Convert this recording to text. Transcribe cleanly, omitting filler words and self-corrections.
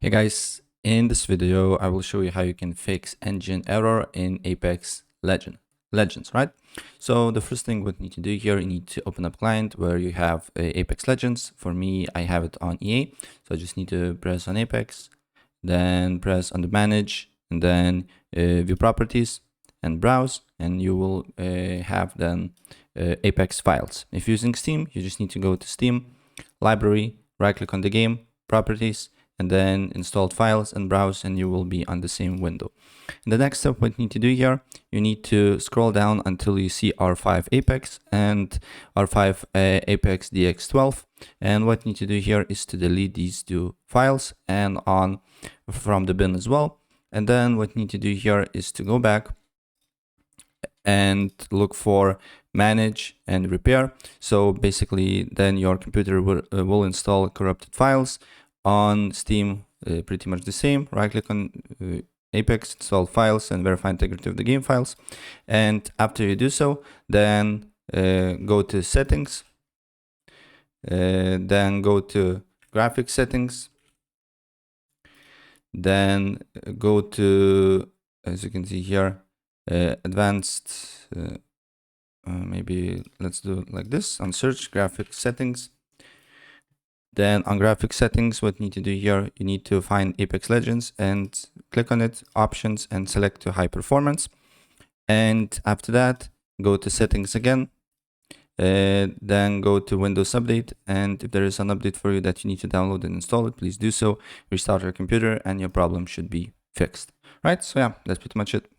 Hey guys, in this video, I will show you how you can fix engine error in Apex Legends, right? So the first thing we need to do here, you need to open up client where you have Apex Legends. For me, I have it on EA. So I just need to press on Apex, then press on the manage, and then view properties and browse, and you will have then Apex files. If using Steam, you just need to go to Steam, library, right click on the game, properties, and then installed files and browse, and you will be on the same window. And the next step, what you need to do here, you need to scroll down until you see R5 Apex and R5 Apex DX12. And what you need to do here is to delete these two files and on from the bin as well. And then what you need to do here is to go back and look for manage and repair. So basically then your computer will install corrupted files. On Steam, pretty much the same. Right click on Apex, install files, and verify integrity of the game files. And after you do so, then go to settings, then go to graphics settings, then go to, as you can see here, advanced, maybe let's do it like this, on search graphics settings. Then on graphics settings, what you need to do here, you need to find Apex Legends and click on it, options, and select to high performance. And after that, go to settings again, then go to Windows Update. And if there is an update for you that you need to download and install it, please do so. Restart your computer and your problem should be fixed. Right, so yeah, that's pretty much it.